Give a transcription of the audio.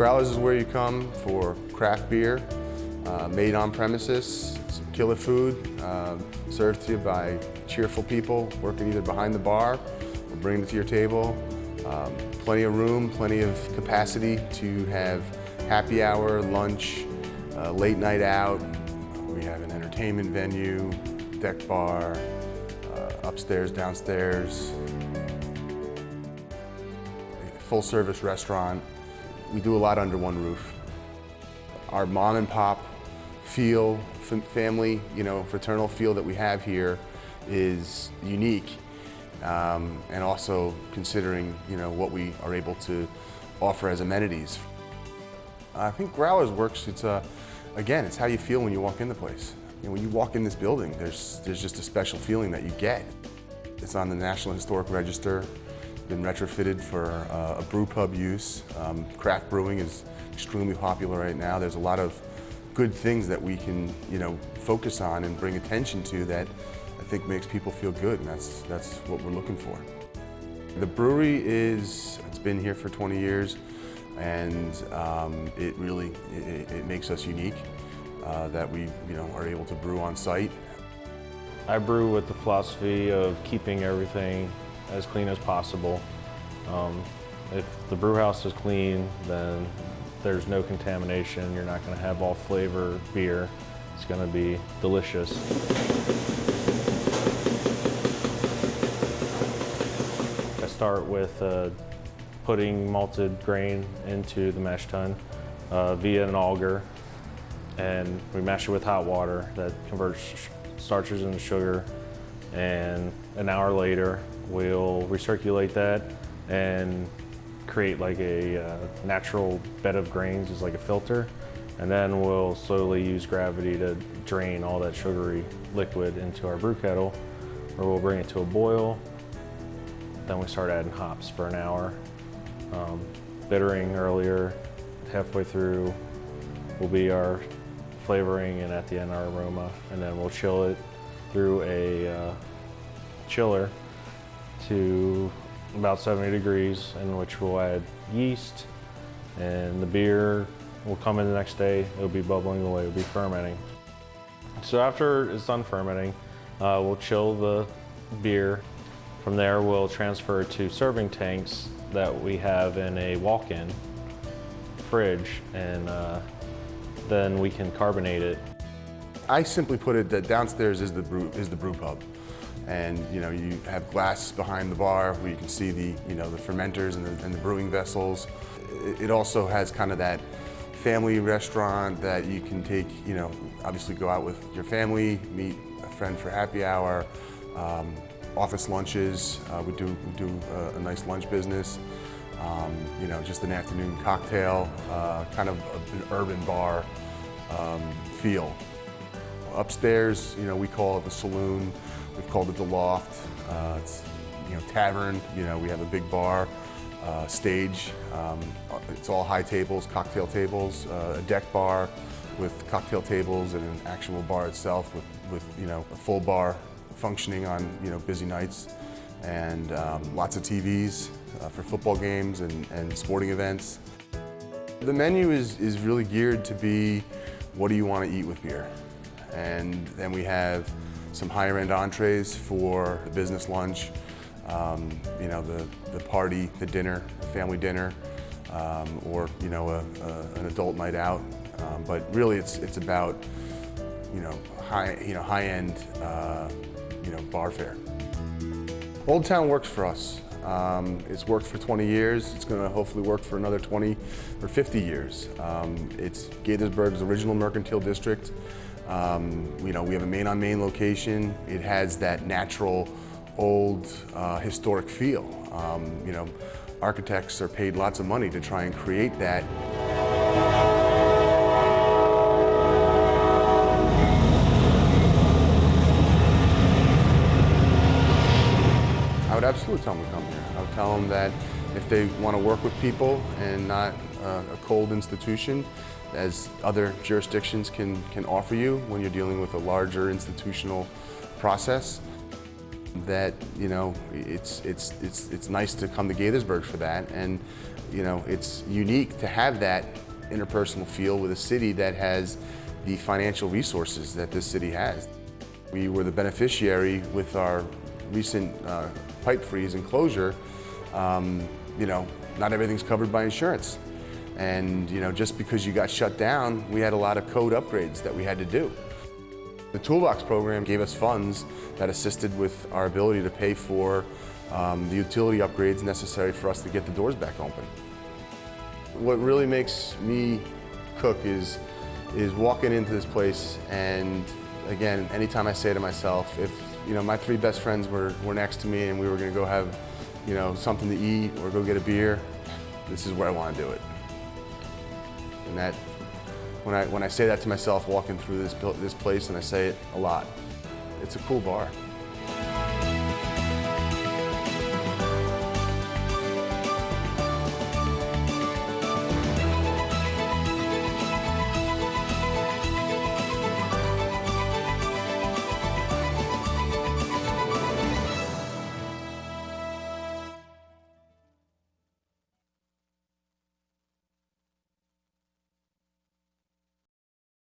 Growlers is where you come for craft beer, made on premises, killer food, served to you by cheerful people working either behind the bar or bringing it to your table. Plenty of room, plenty of capacity to have happy hour, lunch, late night out. We have an entertainment venue, deck bar, upstairs, downstairs, full service restaurant. We do a lot under one roof. Our mom and pop feel, family, fraternal feel that we have here is unique. And also considering, what we are able to offer as amenities. I think Growlers works, again, it's how you feel when you walk in the place. When you walk in this building, there's just a special feeling that you get. It's on the National Historic Register, been retrofitted for a brewpub use. Craft brewing is extremely popular right now. There's a lot of good things that we can, focus on and bring attention to that I think makes people feel good, and that's what we're looking for. The brewery it's been here for 20 years, and it really makes us unique that we are able to brew on site. I brew with the philosophy of keeping everything as clean as possible. If the brew house is clean, then there's no contamination. You're not going to have all flavor beer. It's going to be delicious. I start with putting malted grain into the mash tun via an auger, and we mash it with hot water that converts starches into sugar, and an hour later we'll recirculate that and create like a natural bed of grains as like a filter, and then we'll slowly use gravity to drain all that sugary liquid into our brew kettle, where we'll bring it to a boil. Then we start adding hops for an hour. Bittering earlier, halfway through will be our flavoring, and at the end our aroma, and then we'll chill it through a chiller to about 70 degrees, in which we'll add yeast, and the beer will come in the next day. It'll be bubbling away, it'll be fermenting. So after it's done fermenting, we'll chill the beer. From there we'll transfer it to serving tanks that we have in a walk-in fridge, and then we can carbonate it. I simply put it that downstairs is the Brewpub, and you have glass behind the bar where you can see the the fermenters and the brewing vessels. It also has kind of that family restaurant that you can take, obviously go out with your family, meet a friend for happy hour, office lunches. We do a nice lunch business. Just an afternoon cocktail, kind of an urban bar feel. Upstairs, we call it the Saloon. We've called it the Loft. It's tavern. We have a big bar, stage. It's all high tables, cocktail tables, a deck bar with cocktail tables, and an actual bar itself with a full bar functioning on busy nights, and lots of TVs for football games and sporting events. The menu is really geared to be, what do you want to eat with beer? And then we have some higher end entrees for the business lunch, the party, the dinner, the family dinner, or an adult night out. But really it's about high end bar fare. Old Town works for us. It's worked for 20 years. It's going to hopefully work for another 20 or 50 years. It's Gaithersburg's original mercantile district. We have a main-on-main location. It has that natural, old, historic feel. Architects are paid lots of money to try and create that. I would absolutely tell them to come here. I would tell them that if they want to work with people and not a cold institution, as other jurisdictions can offer you when you're dealing with a larger institutional process, that it's nice to come to Gaithersburg for that. And You know, it's unique to have that interpersonal feel with a city that has the financial resources that this city has. We were the beneficiary with our recent pipe freeze and closure. You know, not everything's covered by insurance. And you know, just because you got shut down, we had a lot of code upgrades that we had to do. The Toolbox program gave us funds that assisted with our ability to pay for the utility upgrades necessary for us to get the doors back open. What really makes me cook is walking into this place, and again, anytime I say to myself, if you know my three best friends were next to me and we were going to go have something to eat or go get a beer, this is where I want to do it. And that, when I say that to myself walking through this place, and I say it a lot, it's a cool bar.